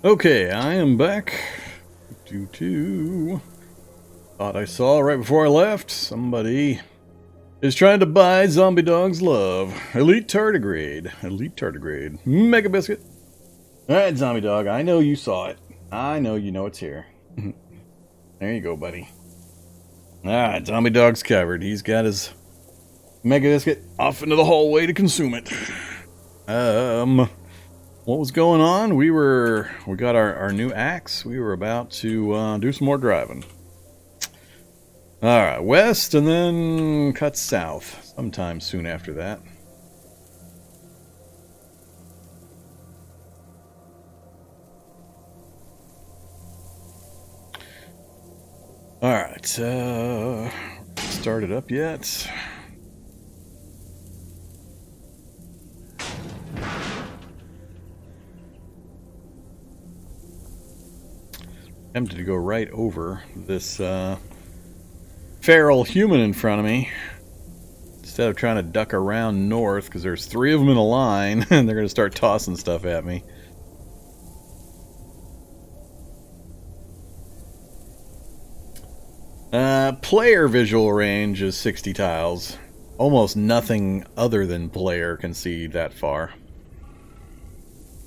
Okay, I am back. Thought I saw right before I left somebody is trying to buy Zombie Dog's love. Elite tardigrade. Elite tardigrade. Mega biscuit. Alright, Zombie Dog, I know you saw it. I know you know it's here. There you go, buddy. Alright, Zombie Dog's covered. He's got his Mega biscuit off into the hallway to consume it. What was going on? We got our new axe. We were about to do some more driving. Alright, west and then cut south sometime soon after that. Alright, started up yet? Tempted to go right over this feral human in front of me instead of trying to duck around north, because there's 3 of them in a line and they're going to start tossing stuff at me. Player visual range is 60 tiles. Almost nothing other than player can see that far.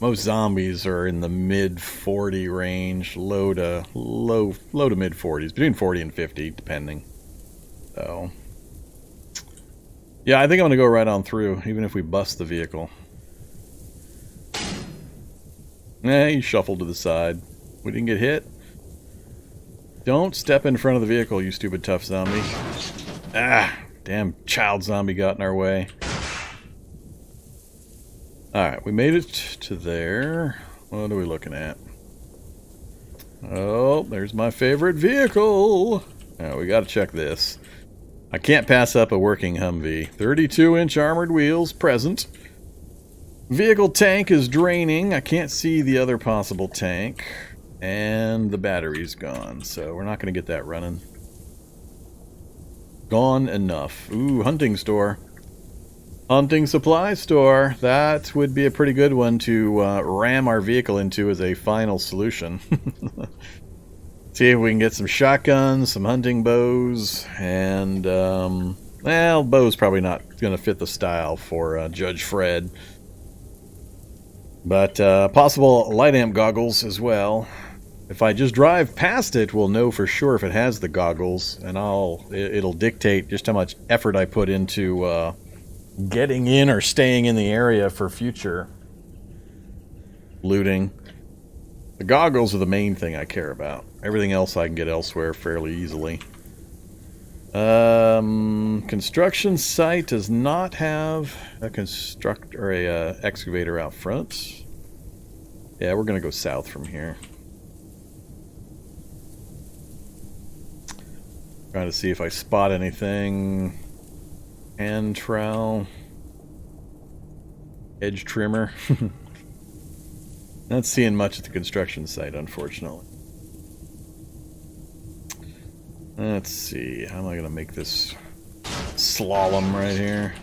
Most zombies are in the mid 40 range, low to mid 40s, between 40 and 50 depending. So yeah, I think I'm gonna go right on through, even if we bust the vehicle. He shuffled to the side. We didn't get hit. Don't step in front of the vehicle, you stupid tough zombie. Ah, damn child zombie got in our way. Alright, we made it to there. What are we looking at? Oh, there's my favorite vehicle. Oh, we gotta check this. I can't pass up a working Humvee. 32-inch armored wheels present. Vehicle tank is draining. I can't see the other possible tank. And the battery's gone, so we're not gonna get that running. Gone enough. Ooh, hunting store. Hunting supply store. That would be a pretty good one to ram our vehicle into as a final solution. See if we can get some shotguns, some hunting bows, and, well, bows probably not going to fit the style for Judge Fredd. But possible light amp goggles as well. If I just drive past it, we'll know for sure if it has the goggles, and it'll dictate just how much effort I put into getting in or staying in the area for future looting. The goggles are the main thing I care about. Everything else I can get elsewhere fairly easily. Construction site does not have a excavator out front. Yeah, we're gonna go south from here. Trying to see if I spot anything. Hand trowel. Edge trimmer. Not seeing much at the construction site, unfortunately. Let's see. How am I going to make this slalom right here?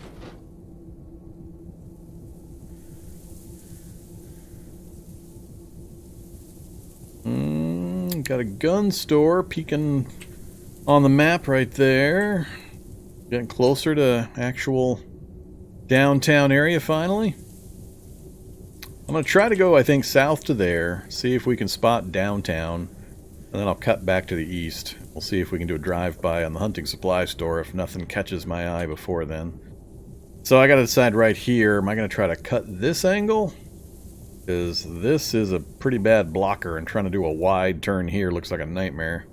Got a gun store peeking on the map right there. Getting closer to actual downtown area finally. I'm going to try to go, I think, south to there, see if we can spot downtown, and then I'll cut back to the east. We'll see if we can do a drive-by on the hunting supply store if nothing catches my eye before then. So I got to decide right here, am I going to try to cut this angle? Because this is a pretty bad blocker, and trying to do a wide turn here looks like a nightmare.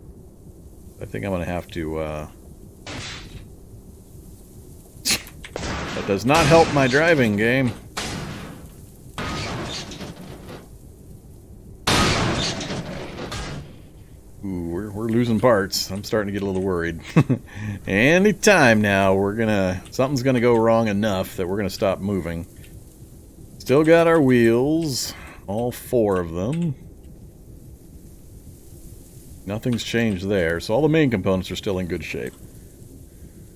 I think I'm going to have to... That does not help my driving game. Ooh, we're losing parts. I'm starting to get a little worried. Any time now, something's gonna go wrong enough that we're gonna stop moving. Still got our wheels, all 4 of them. Nothing's changed there, so all the main components are still in good shape.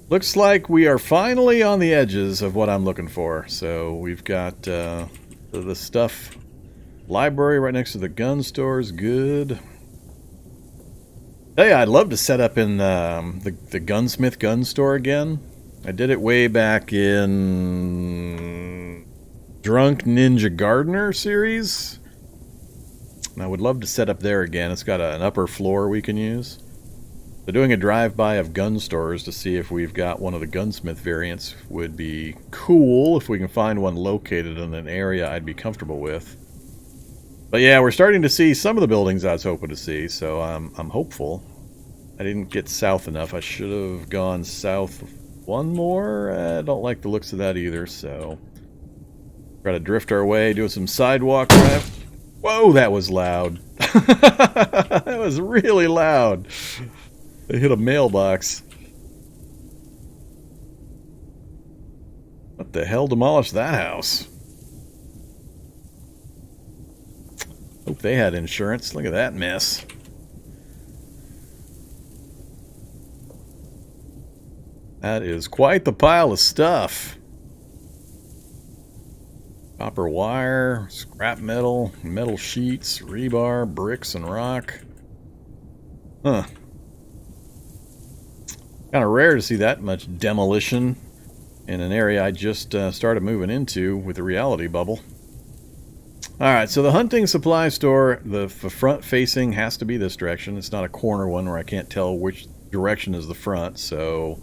Looks like we are finally on the edges of what I'm looking for. So we've got the stuff Library right next to the gun store is good. Hey, I'd love to set up in the Gunsmith gun store again. I did it way back in Drunk Ninja Gardener series. And I would love to set up there again. It's got an upper floor we can use. So doing a drive-by of gun stores to see if we've got one of the Gunsmith variants would be cool if we can find one located in an area I'd be comfortable with. But yeah, we're starting to see some of the buildings I was hoping to see, so I'm hopeful. I didn't get south enough. I should have gone south one more. I don't like the looks of that either, so try to drift our way, do some sidewalk drive. Whoa, that was loud. That was really loud. They hit a mailbox. What the hell demolished that house? Hope they had insurance. Look at that mess. That is quite the pile of stuff. Copper wire, scrap metal, metal sheets, rebar, bricks, and rock. Huh. Kind of rare to see that much demolition in an area I just started moving into with the reality bubble. Alright, so the hunting supply store, the front facing has to be this direction. It's not a corner one where I can't tell which direction is the front. So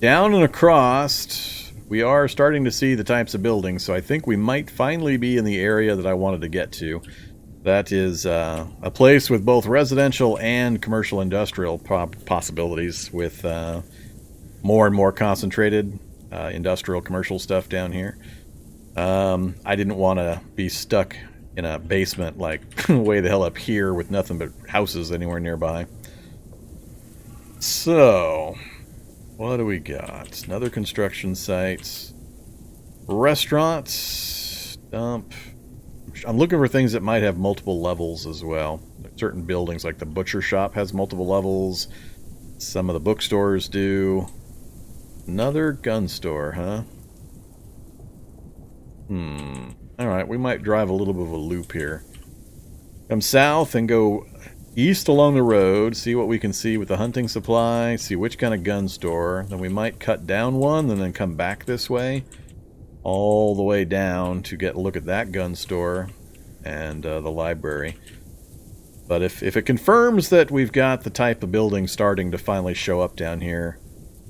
down and across, we are starting to see the types of buildings. So I think we might finally be in the area that I wanted to get to. That is a place with both residential and commercial industrial possibilities with more and more concentrated industrial commercial stuff down here. I didn't want to be stuck in a basement like way the hell up here with nothing but houses anywhere nearby. So, what do we got? Another construction site. Restaurants. Dump. I'm looking for things that might have multiple levels as well. Certain buildings, like the butcher shop, has multiple levels. Some of the bookstores do. Another gun store, huh? Alright, we might drive a little bit of a loop here. Come south and go east along the road, see what we can see with the hunting supply, see which kind of gun store. Then we might cut down one and then come back this way, all the way down to get a look at that gun store and the library. But if it confirms that we've got the type of building starting to finally show up down here,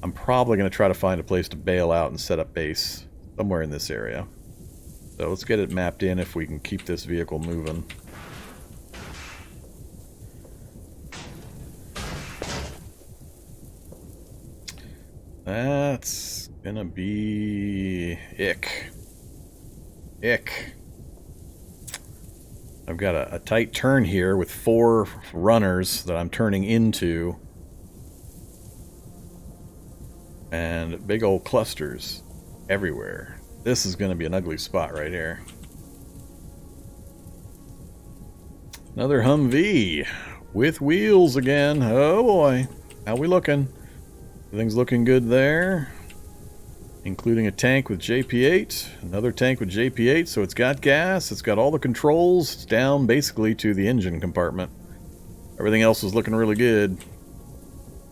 I'm probably going to try to find a place to bail out and set up base somewhere in this area. So let's get it mapped in if we can keep this vehicle moving. That's gonna be ick. Ick. I've got a tight turn here with 4 runners that I'm turning into. And big old clusters everywhere. This is going to be an ugly spot right here. Another Humvee with wheels again. Oh boy. How we looking? Everything's looking good there. Including a tank with JP8. Another tank with JP8. So it's got gas. It's got all the controls. It's down basically to the engine compartment. Everything else is looking really good.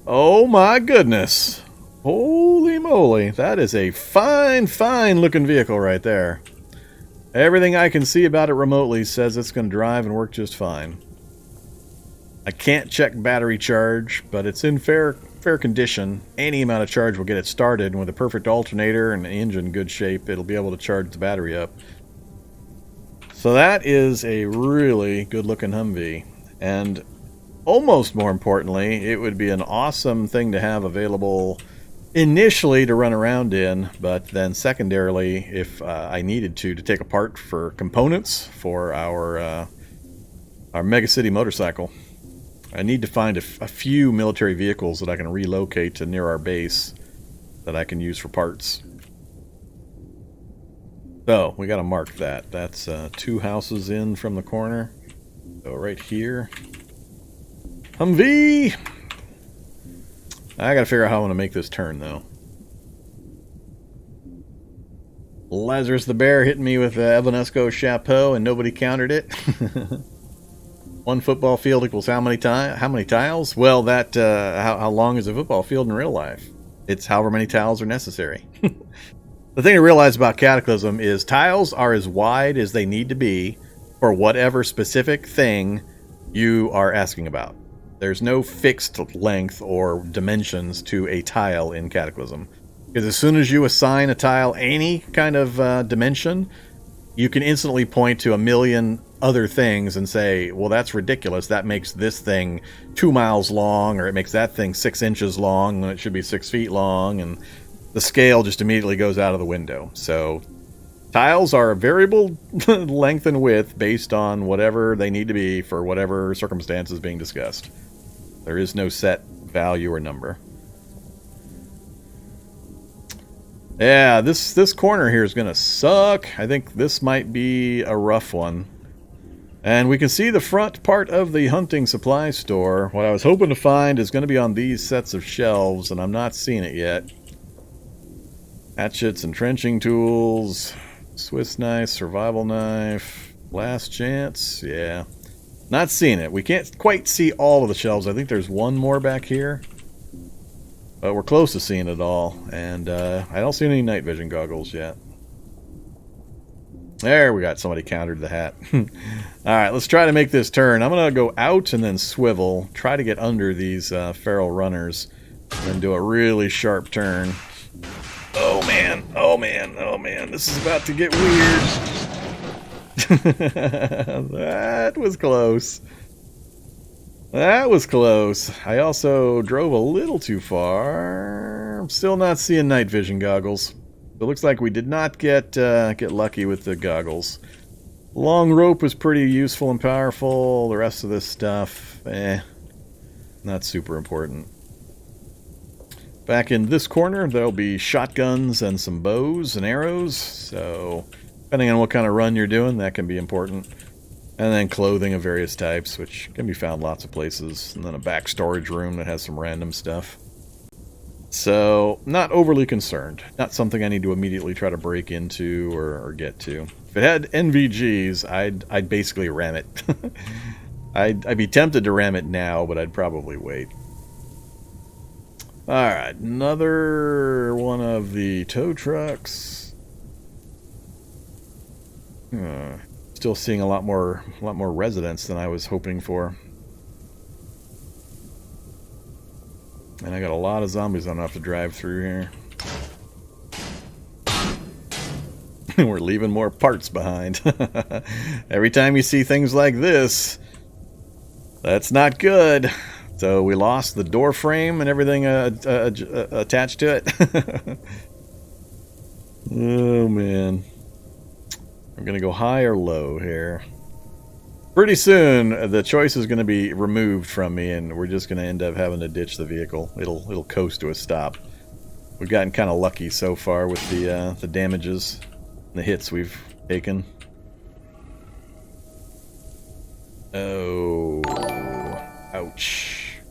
Oh my goodness. Holy moly, that is a fine, fine looking vehicle right there. Everything I can see about it remotely says it's going to drive and work just fine. I can't check battery charge, but it's in fair condition. Any amount of charge will get it started, and with a perfect alternator and the engine in good shape, it'll be able to charge the battery up. So that is a really good looking Humvee. And almost more importantly, it would be an awesome thing to have available initially to run around in, but then secondarily, if I needed to take apart for components for our Mega City motorcycle. I need to find a few military vehicles that I can relocate to near our base that I can use for parts. So, we gotta mark that. That's 2 houses in from the corner. So right here. Humvee! I gotta figure out how I want to make this turn, though. Lazarus the Bear hitting me with Evanesco Chapeau and nobody countered it. One football field equals how many tiles? Well, that how long is a football field in real life? It's however many tiles are necessary. The thing to realize about Cataclysm is tiles are as wide as they need to be for whatever specific thing you are asking about. There's no fixed length or dimensions to a tile in Cataclysm. Because as soon as you assign a tile any kind of dimension, you can instantly point to a million other things and say, well, that's ridiculous. That makes this thing 2 miles long, or it makes that thing 6 inches long when it should be 6 feet long, and the scale just immediately goes out of the window. So tiles are a variable length and width based on whatever they need to be for whatever circumstance is being discussed. There is no set value or number. Yeah, this corner here is going to suck. I think this might be a rough one. And we can see the front part of the hunting supply store. What I was hoping to find is going to be on these sets of shelves, and I'm not seeing it yet. Hatchets and trenching tools, Swiss knife, survival knife, last chance, yeah. Not seeing it. We can't quite see all of the shelves. I think there's one more back here. But we're close to seeing it all. And I don't see any night vision goggles yet. There, we got somebody countered the hat. Alright, let's try to make this turn. I'm going to go out and then swivel. Try to get under these feral runners. And then do a really sharp turn. Oh man, oh man, oh man. This is about to get weird. That was close. That was close. I also drove a little too far. I'm still not seeing night vision goggles. It looks like we did not get lucky with the goggles. Long rope was pretty useful and powerful. The rest of this stuff, not super important. Back in this corner, there'll be shotguns and some bows and arrows. So, depending on what kind of run you're doing, that can be important. And then clothing of various types, which can be found lots of places. And then a back storage room that has some random stuff. So, not overly concerned. Not something I need to immediately try to break into or get to. If it had NVGs, I'd basically ram it. I'd be tempted to ram it now, but I'd probably wait. Alright, another one of the tow trucks. Still seeing a lot more residents than I was hoping for. And I got a lot of zombies I'm gonna have to drive through here. We're leaving more parts behind. Every time you see things like this, that's not good. So we lost the door frame and everything attached to it. Oh man. I'm going to go high or low here. Pretty soon, the choice is going to be removed from me, and we're just going to end up having to ditch the vehicle. It'll coast to a stop. We've gotten kind of lucky so far with the damages, the hits we've taken. Oh, ouch.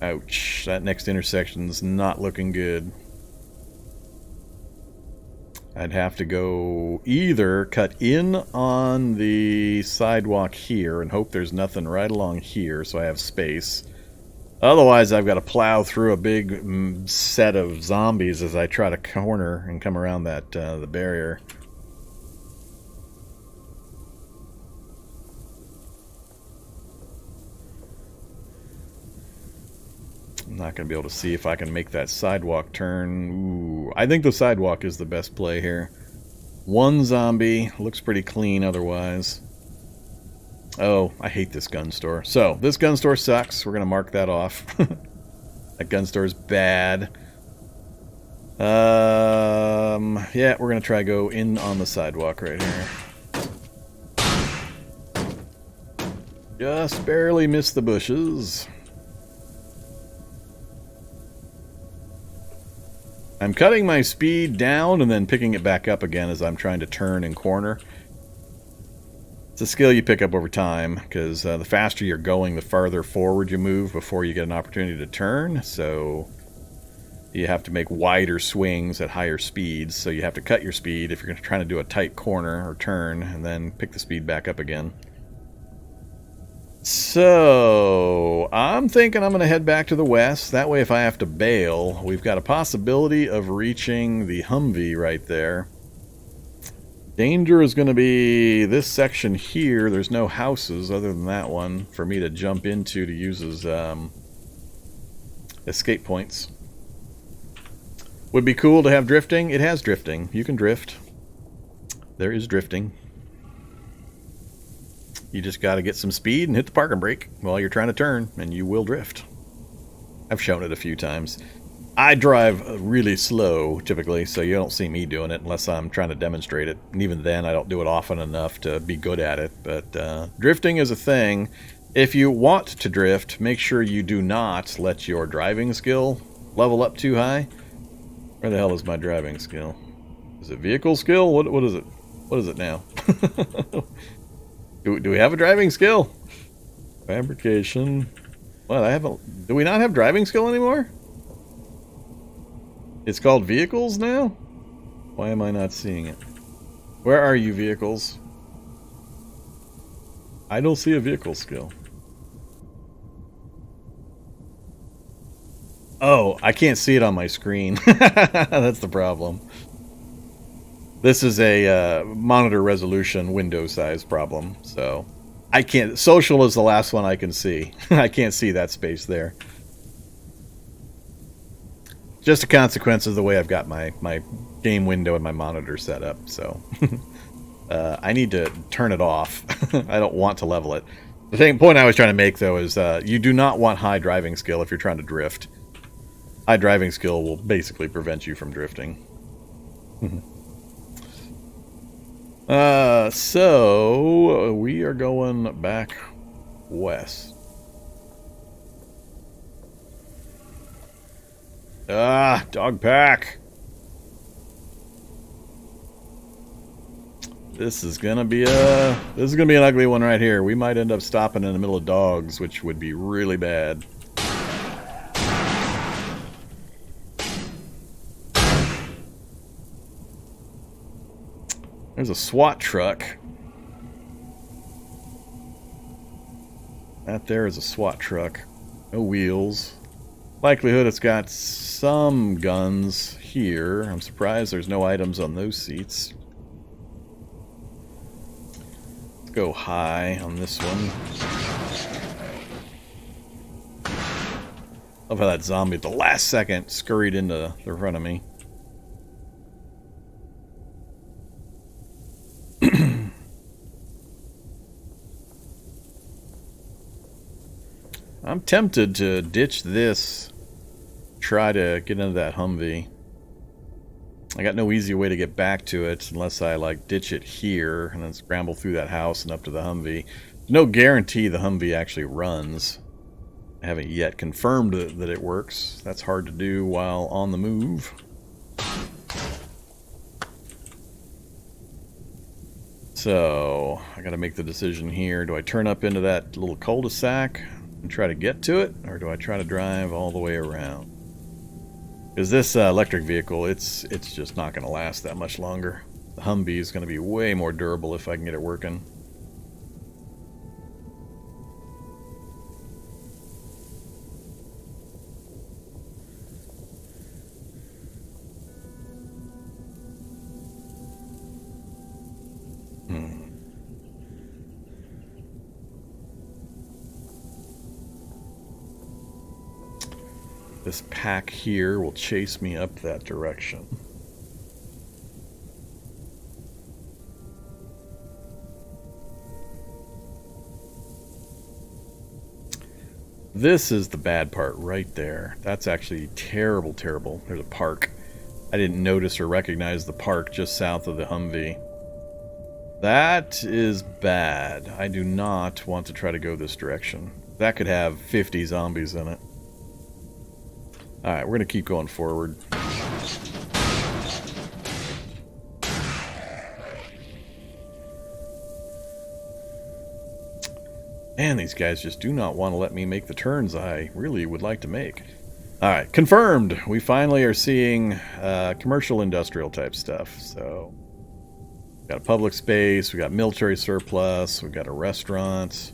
Ouch. That next intersection's not looking good. I'd have to go either cut in on the sidewalk here and hope there's nothing right along here so I have space. Otherwise, I've got to plow through a big set of zombies as I try to corner and come around that the barrier. I'm not going to be able to see if I can make that sidewalk turn. Ooh, I think the sidewalk is the best play here. One zombie. Looks pretty clean otherwise. Oh, I hate this gun store. So, this gun store sucks. We're going to mark that off. That gun store is bad. Yeah, we're going to try to go in on the sidewalk right here. Just barely missed the bushes. I'm cutting my speed down and then picking it back up again as I'm trying to turn and corner. It's a skill you pick up over time, because the faster you're going, the farther forward you move before you get an opportunity to turn. So, You have to make wider swings at higher speeds, so you have to cut your speed if you're going to try to do a tight corner or turn, and then pick the speed back up again. So, I'm thinking I'm going to head back to the west. That way, if I have to bail, we've got a possibility of reaching the Humvee right there. Danger is going to be this section here. There's no houses other than that one for me to jump into to use as escape points. Would be cool to have drifting. It has drifting. You can drift. There is drifting. You just got to get some speed and hit the parking brake while you're trying to turn, and you will drift. I've shown it a few times. I drive really slow, typically, so you don't see me doing it unless I'm trying to demonstrate it. And even then, I don't do it often enough to be good at it. But drifting is a thing. If you want to drift, make sure you do not let your driving skill level up too high. Where the hell is my driving skill? Is it vehicle skill? What is it? What is it now? do we have a driving skill? Fabrication. What, I haven't... Do we not have driving skill anymore? It's called vehicles now? Why am I not seeing it? Where are you, vehicles? I don't see a vehicle skill. Oh, I can't see it on my screen. That's the problem. This is a monitor resolution window size problem, so I can't... Social is the last one I can see. I can't see that space there. Just a consequence of the way I've got my game window and my monitor set up, so... I need to turn it off. I don't want to level it. The point I was trying to make, though, is you do not want high driving skill if you're trying to drift. High driving skill will basically prevent you from drifting. So we are going back west. Dog pack. This is gonna be an ugly one right here. We might end up stopping in the middle of dogs, which would be really bad. There's a SWAT truck. That there is a SWAT truck. No wheels. Likelihood it's got some guns here. I'm surprised there's no items on those seats. Let's go high on this one. Love how that zombie at the last second scurried into the front of me. I'm tempted to ditch this, try to get into that Humvee. I got no easy way to get back to it unless I like ditch it here and then scramble through that house and up to the Humvee. No guarantee the Humvee actually runs. I haven't yet confirmed that it works. That's hard to do while on the move. So, I gotta make the decision here. Do I turn up into that little cul-de-sac and try to get to it, or do I try to drive all the way around? Because this electric vehicle, it's just not going to last that much longer. The Humvee is going to be way more durable if I can get it working. This pack here will chase me up that direction. This is the bad part right there. That's actually terrible, terrible. There's a park. I didn't notice or recognize the park just south of the Humvee. That is bad. I do not want to try to go this direction. That could have 50 zombies in it. Alright, we're going to keep going forward. Man, these guys just do not want to let me make the turns I really would like to make. Alright, confirmed! We finally are seeing commercial industrial type stuff. So, we got a public space, we got military surplus, we got a restaurant.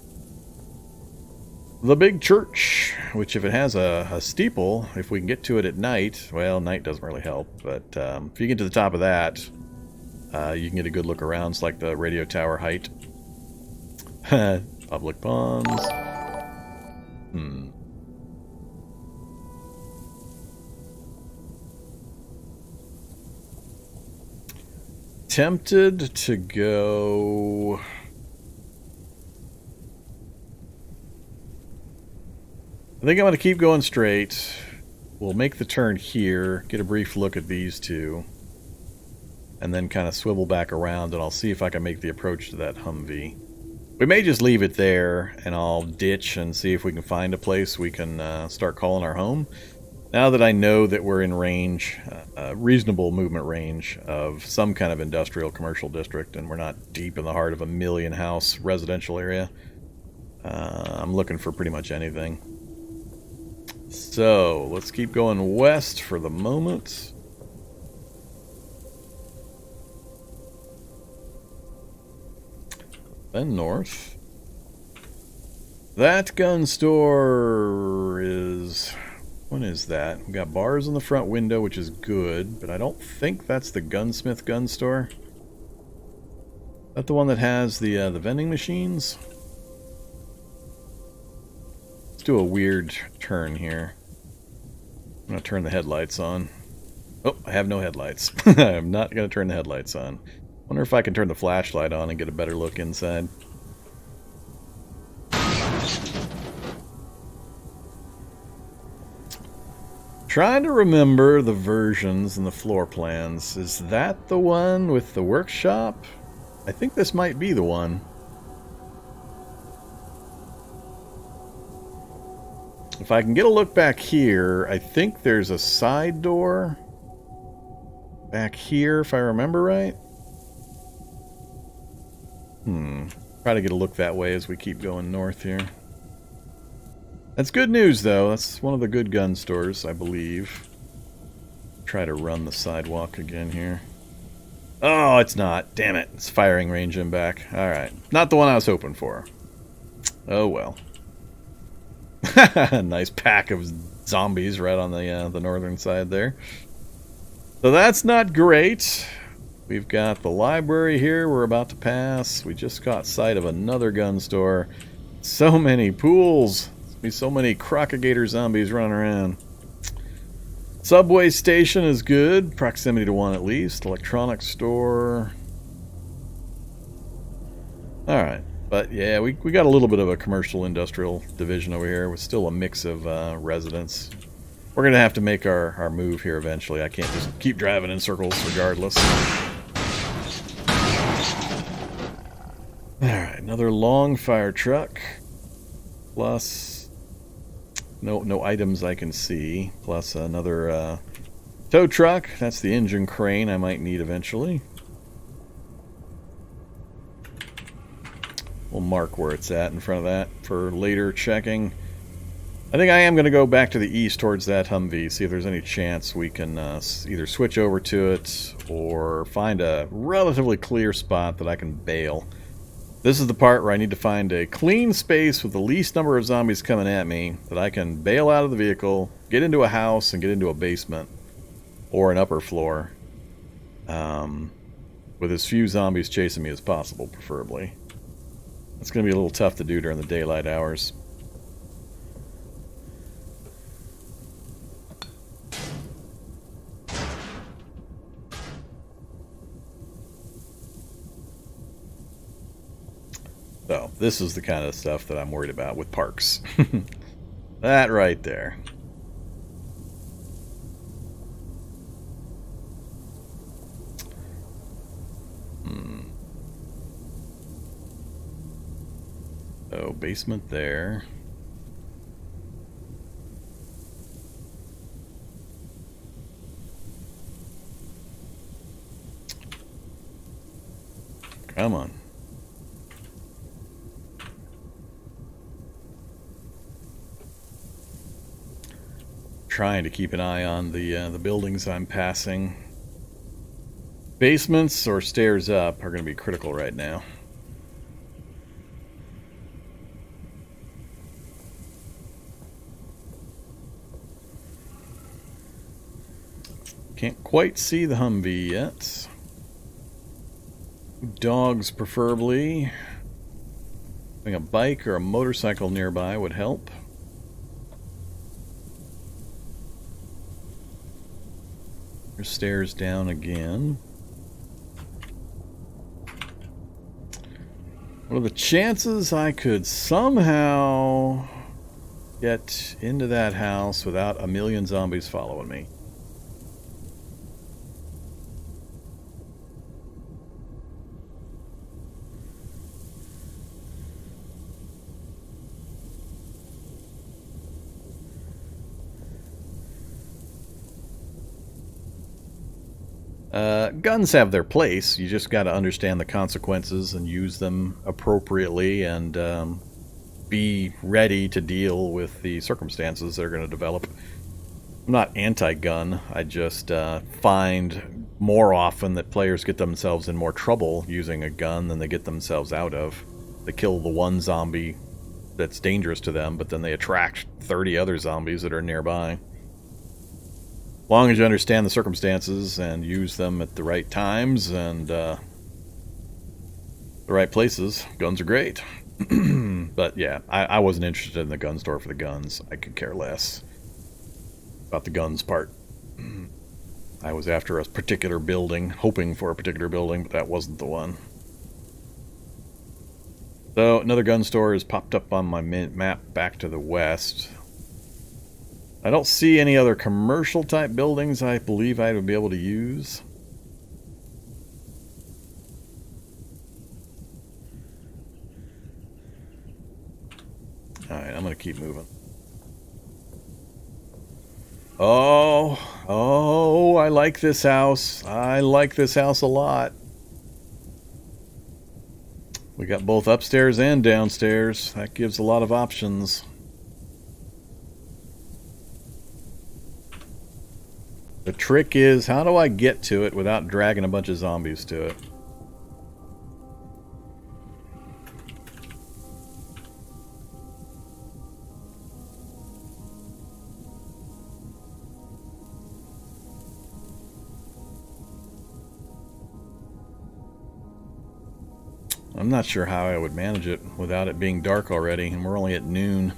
The big church, which if it has a steeple, if we can get to it at night, well, night doesn't really help, but if you get to the top of that, you can get a good look around. It's like the radio tower height. Public ponds. Tempted to go... I think I'm going to keep going straight. We'll make the turn here, get a brief look at these two, and then kind of swivel back around, and I'll see if I can make the approach to that Humvee. We may just leave it there, and I'll ditch and see if we can find a place we can start calling our home. Now that I know that we're in range, reasonable movement range of some kind of industrial commercial district, and we're not deep in the heart of a million house residential area, I'm looking for pretty much anything. So, let's keep going west for the moment. Then north. That gun store is... What is that? We got bars in the front window, which is good, but I don't think that's the gunsmith gun store. Is that the one that has the vending machines? Let's do a weird turn here. I'm going to turn the headlights on. Oh, I have no headlights. I'm not going to turn the headlights on. Wonder if I can turn the flashlight on and get a better look inside. Trying to remember the versions and the floor plans. Is that the one with the workshop? I think this might be the one. If I can get a look back here, I think there's a side door back here, if I remember right. Try to get a look that way as we keep going north here. That's good news, though. That's one of the good gun stores, I believe. Try to run the sidewalk again here. Oh, it's not. Damn it. It's firing range in back. Alright. Not the one I was hoping for. Oh, well. Nice pack of zombies right on the northern side there. So that's not great. We've got the library here we're about to pass. We just got sight of another gun store. So many pools. So many crocagator zombies running around. Subway station is good. Proximity to one at least. Electronics store. Alright. But yeah, we got a little bit of a commercial industrial division over here with still a mix of residents. We're going to have to make our move here eventually. I can't just keep driving in circles regardless. Alright, another long fire truck. Plus, no items I can see. Plus another tow truck. That's the engine crane I might need eventually. We'll mark where it's at in front of that for later checking. I think I am going to go back to the east towards that Humvee, see if there's any chance we can either switch over to it or find a relatively clear spot that I can bail. This is the part where I need to find a clean space with the least number of zombies coming at me that I can bail out of the vehicle, get into a house, and get into a basement or an upper floor with as few zombies chasing me as possible, preferably. It's going to be a little tough to do during the daylight hours. So, this is the kind of stuff that I'm worried about with parks. That right there. So, basement there. Come on. trying to keep an eye on the buildings I'm passing. Basements or stairs up are going to be critical right now. Can't quite see the Humvee yet. Dogs preferably. Having a bike or a motorcycle nearby would help. There's stairs down again. What are the chances I could somehow get into that house without a million zombies following me? Guns have their place. You just got to understand the consequences and use them appropriately and be ready to deal with the circumstances that are going to develop. I'm not anti-gun. I just find more often that players get themselves in more trouble using a gun than they get themselves out of. They kill the one zombie that's dangerous to them, but then they attract 30 other zombies that are nearby. As long as you understand the circumstances and use them at the right times and the right places, guns are great. But yeah, I wasn't interested in the gun store for the guns. I could care less about the guns part. I was after a particular building, hoping for a particular building, but that wasn't the one. So another gun store has popped up on my map back to the west. I don't see any other commercial type buildings I believe I would be able to use. Alright, I'm going to keep moving. Oh, I like this house. I like this house a lot. We got both upstairs and downstairs. That gives a lot of options. The trick is, how do I get to it without dragging a bunch of zombies to it? I'm not sure how I would manage it without it being dark already, and we're only at noon.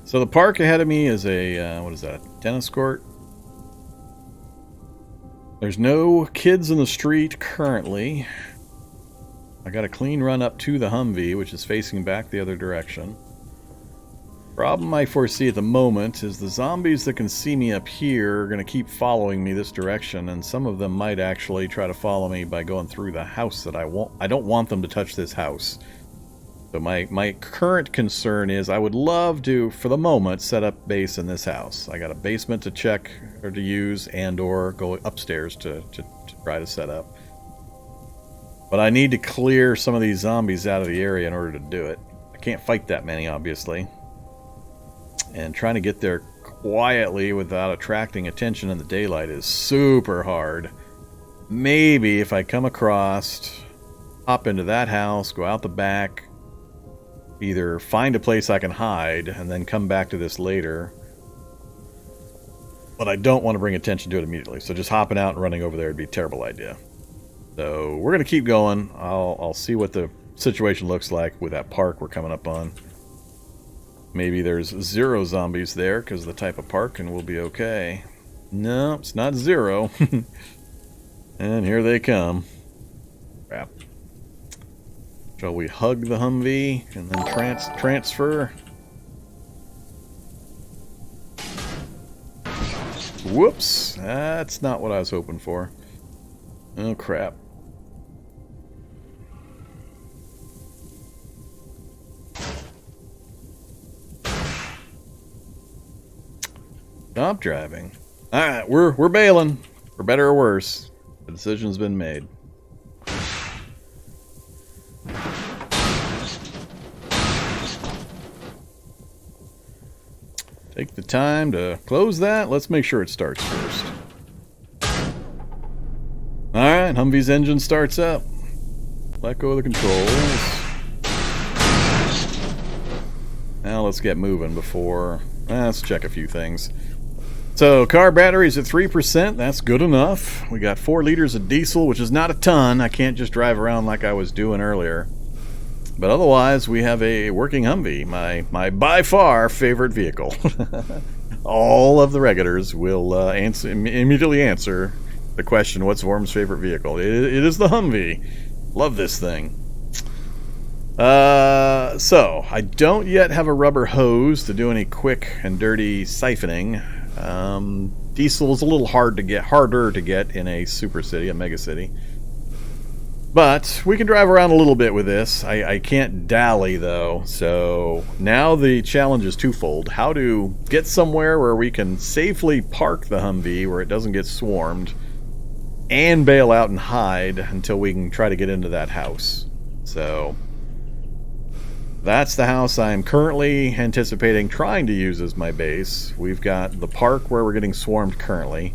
So the park ahead of me is a, what is that, tennis court? There's no kids in the street currently. I got a clean run up to the Humvee, which is facing back the other direction. Problem I foresee at the moment is the zombies that can see me up here are going to keep following me this direction, and some of them might actually try to follow me by going through the house that I don't want them to touch this house. So my current concern is I would love to, for the moment, set up base in this house. I got a basement to check or to use and or go upstairs to try to set up. But I need to clear some of these zombies out of the area in order to do it. I can't fight that many, obviously. And trying to get there quietly without attracting attention in the daylight is super hard. Maybe if I come across, hop into that house, go out the back, either find a place I can hide and then come back to this later. But I don't want to bring attention to it immediately, so just hopping out and running over there would be a terrible idea. So we're going to keep going. I'll see what the situation looks like with that park we're coming up on. Maybe there's 0 zombies there because of the type of park and we'll be okay. No, it's not 0. And here they come. Crap. Shall we hug the Humvee and then transfer? Whoops, that's not what I was hoping for. Oh crap. Stop driving. Alright, we're bailing. For better or worse. The decision's been made. Take the time to close that. Let's make sure it starts first. Alright, Humvee's engine starts up. Let go of the controls. Now let's get moving before... let's check a few things. So, car battery's at 3%. That's good enough. We got 4 liters of diesel, which is not a ton. I can't just drive around like I was doing earlier. But otherwise, we have a working Humvee, my by far favorite vehicle. All of the regulars will immediately answer the question, what's Vorm's favorite vehicle? It is the Humvee. Love this thing. So, I don't yet have a rubber hose to do any quick and dirty siphoning. Diesel is a little harder to get in a super city, a mega city. But we can drive around a little bit with this. I can't dally though, so now the challenge is twofold. How to get somewhere where we can safely park the Humvee where it doesn't get swarmed, and bail out and hide until we can try to get into that house. So that's the house I'm currently anticipating trying to use as my base. We've got the park where we're getting swarmed currently.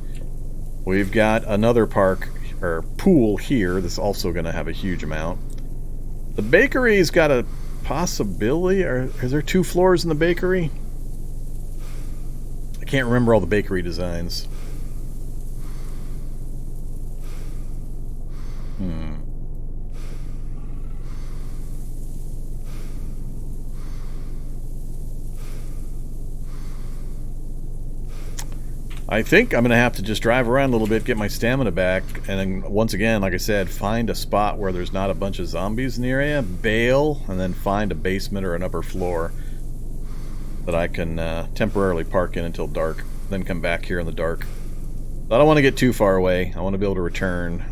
We've got another park or pool here that's also going to have a huge amount. The bakery's got a possibility, or is there 2 floors in the bakery? I can't remember all the bakery designs. I think I'm going to have to just drive around a little bit, get my stamina back, and then once again, like I said, find a spot where there's not a bunch of zombies in the area, bail, and then find a basement or an upper floor that I can temporarily park in until dark, then come back here in the dark. But I don't want to get too far away. I want to be able to return.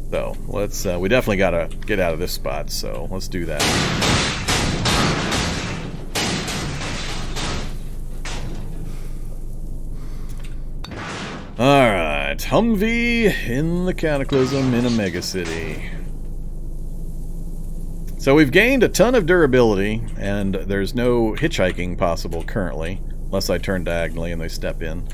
So, let's, we definitely got to get out of this spot, so let's do that. Alright, Humvee in the Cataclysm in a mega city. So we've gained a ton of durability, and there's no hitchhiking possible currently, unless I turn diagonally and they step in.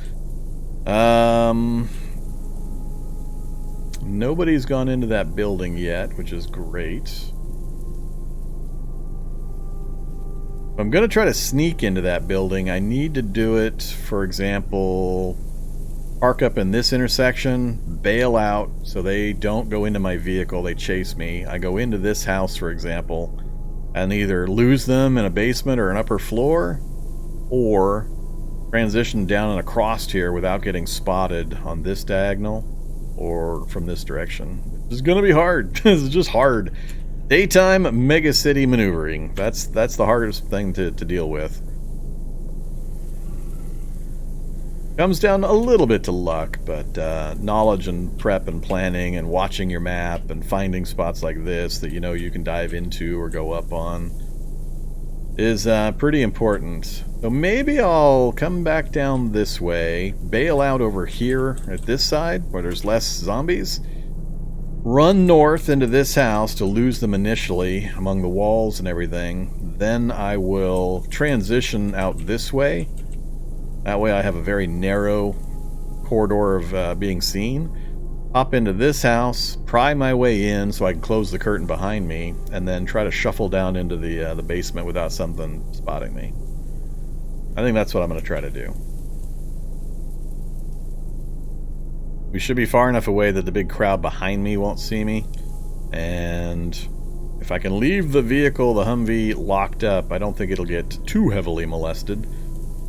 Nobody's gone into that building yet, which is great. If I'm going to try to sneak into that building, I need to do it, for example... park up in this intersection, bail out so they don't go into my vehicle, they chase me. I go into this house, for example, and either lose them in a basement or an upper floor, or transition down and across here without getting spotted on this diagonal or from this direction. It's going to be hard. It's just hard. Daytime mega city maneuvering. That's the hardest thing to deal with. Comes down a little bit to luck, but knowledge and prep and planning and watching your map and finding spots like this that you know you can dive into or go up on is pretty important. So maybe I'll come back down this way, bail out over here at this side where there's less zombies, run north into this house to lose them initially among the walls and everything, then I will transition out this way. That way I have a very narrow corridor of being seen. Hop into this house, pry my way in so I can close the curtain behind me, and then try to shuffle down into the basement without something spotting me. I think that's what I'm going to try to do. We should be far enough away that the big crowd behind me won't see me. And if I can leave the vehicle, the Humvee, locked up, I don't think it'll get too heavily molested.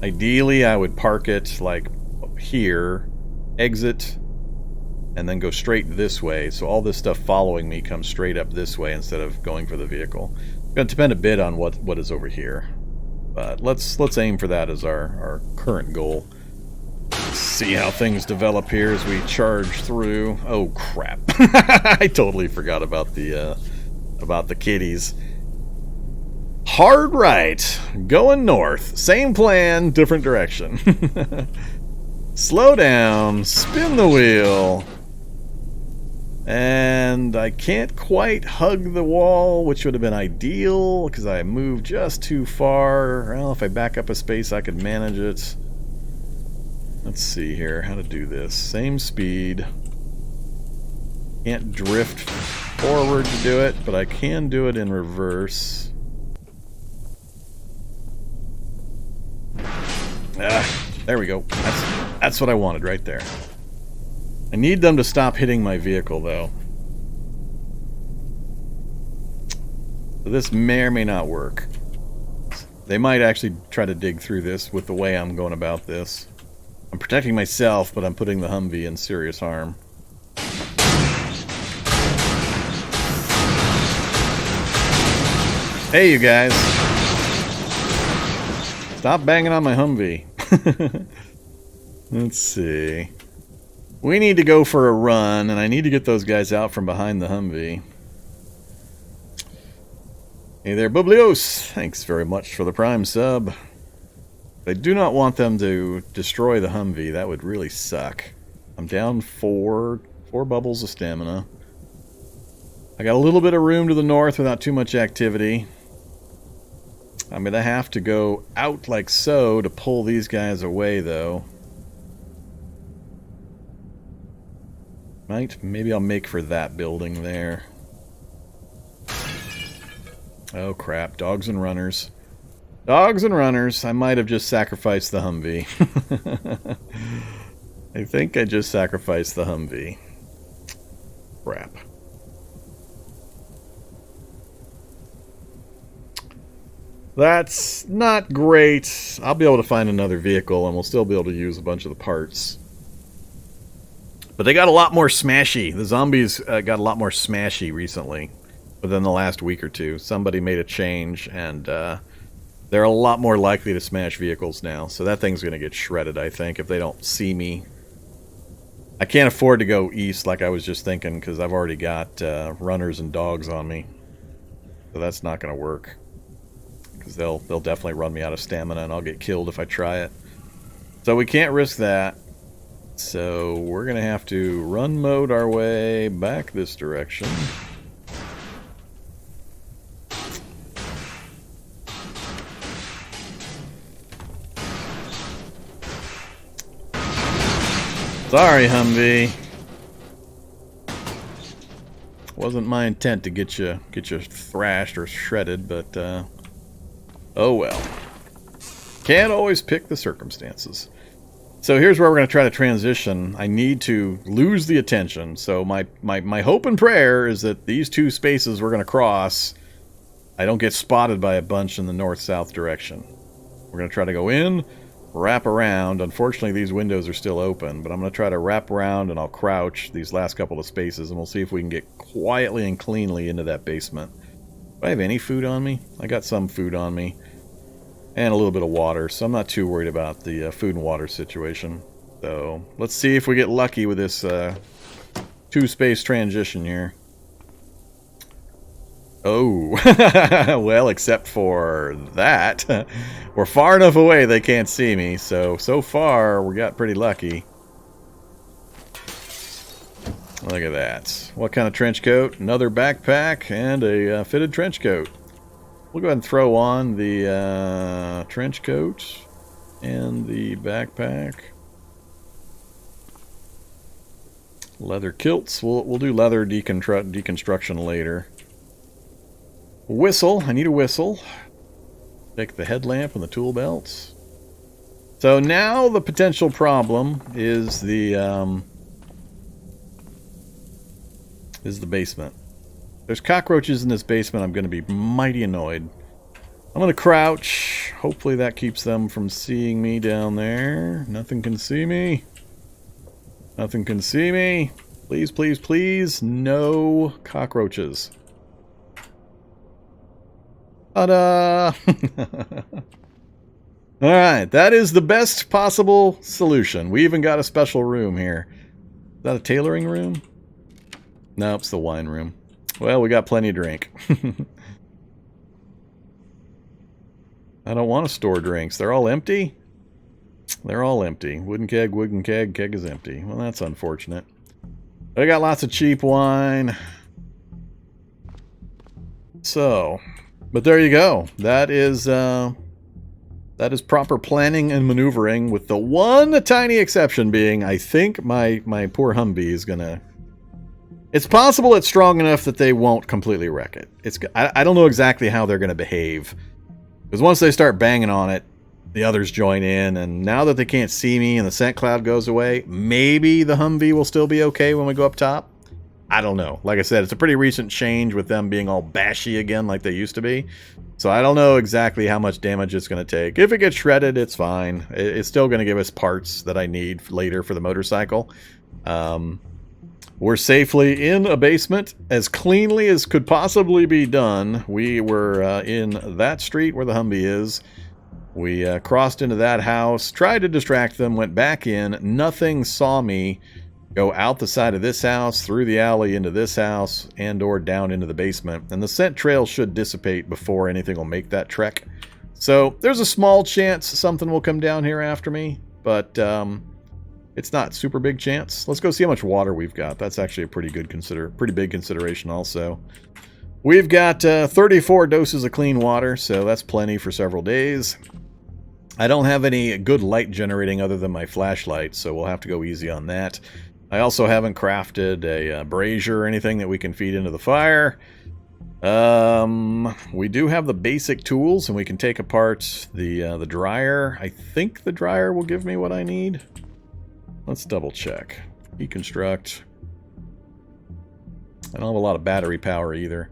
Ideally, I would park it like here, exit, and then go straight this way. So all this stuff following me comes straight up this way instead of going for the vehicle. It's going to depend a bit on what is over here. But let's aim for that as our current goal. See how things develop here as we charge through. Oh crap! I totally forgot about the kitties. Hard right, going north. Same plan, different direction. Slow down, spin the wheel, And I can't quite hug the wall, which would have been ideal because I moved just too far. Well, if I back up a space, I could manage it. Let's see here how to do this. Same speed. Can't drift forward to do it, but I can do it in reverse. There we go. That's what I wanted right there. I need them to stop hitting my vehicle, though. So this may or may not work. They might actually try to dig through this with the way I'm going about this. I'm protecting myself, but I'm putting the Humvee in serious harm. Hey, you guys. Stop banging on my Humvee. Let's see. We need to go for a run, and I need to get those guys out from behind the Humvee. Hey there, Bublios! Thanks very much for the Prime sub. I do not want them to destroy the Humvee. That would really suck. I'm down four bubbles of stamina. I got a little bit of room to the north without too much activity. I'm going to have to go out like so to pull these guys away, though. Right? Maybe I'll make for that building there. Oh crap, dogs and runners. Dogs and runners. I might have just sacrificed the Humvee. I think I just sacrificed the Humvee. Crap. That's not great. I'll be able to find another vehicle and we'll still be able to use a bunch of the parts. But they got a lot more smashy. The zombies got a lot more smashy recently. Within the last week or two. Somebody made a change, and they're a lot more likely to smash vehicles now. So that thing's going to get shredded, I think, if they don't see me. I can't afford to go east like I was just thinking, because I've already got runners and dogs on me. So that's not going to work. Because they'll definitely run me out of stamina, and I'll get killed if I try it. So we can't risk that. So we're going to have to run mode our way back this direction. Sorry, Humvee. Wasn't my intent to get you thrashed or shredded, but oh well. Can't always pick the circumstances. So here's where we're going to try to transition. I need to lose the attention. So my hope and prayer is that these two spaces we're going to cross, I don't get spotted by a bunch in the north-south direction. We're going to try to go in, wrap around. Unfortunately, these windows are still open, but I'm going to try to wrap around and I'll crouch these last couple of spaces, and we'll see if we can get quietly and cleanly into that basement. Do I have any food on me? I got some food on me. And a little bit of water, so I'm not too worried about the food and water situation. So, let's see if we get lucky with this two-space transition here. Oh, well, except for that. We're far enough away they can't see me, so far we got pretty lucky. Look at that. What kind of trench coat? Another backpack and a fitted trench coat. We'll go ahead and throw on the trench coat and the backpack. Leather kilts. We'll do leather deconstruction later. Whistle. I need a whistle. Take the headlamp and the tool belts. So now the potential problem is the basement. There's cockroaches in this basement. I'm going to be mighty annoyed. I'm going to crouch. Hopefully that keeps them from seeing me down there. Nothing can see me. Nothing can see me. Please, please, please. No cockroaches. Ta-da! Alright, that is the best possible solution. We even got a special room here. Is that a tailoring room? No, it's the wine room. Well, we got plenty to drink. I don't want to store drinks. They're all empty? They're all empty. Wooden keg, keg is empty. Well, that's unfortunate. I got lots of cheap wine. So, but there you go. That is proper planning and maneuvering, with the one tiny exception being, I think my poor Humvee is gonna... It's possible it's strong enough that they won't completely wreck it. I don't know exactly how they're gonna behave, because once they start banging on it, the others join in, and now that they can't see me and the scent cloud goes away, maybe the Humvee will still be okay when we go up top. I don't know. Like I said, it's a pretty recent change with them being all bashy again like they used to be. So I don't know exactly how much damage it's going to take. If it gets shredded, it's fine. It's still going to give us parts that I need later for the motorcycle. We're safely in a basement, as cleanly as could possibly be done. We were in that street where the Humvee is. We crossed into that house, tried to distract them, went back in. Nothing saw me go out the side of this house, through the alley into this house, and or down into the basement. And the scent trail should dissipate before anything will make that trek. So there's a small chance something will come down here after me, but it's not super big chance. Let's go see how much water we've got. That's actually a pretty big consideration also. We've got 34 doses of clean water, so that's plenty for several days. I don't have any good light generating other than my flashlight, so we'll have to go easy on that. I also haven't crafted a brazier or anything that we can feed into the fire. We do have the basic tools, and we can take apart the dryer. I think the dryer will give me what I need. Let's double check. Deconstruct. I don't have a lot of battery power either.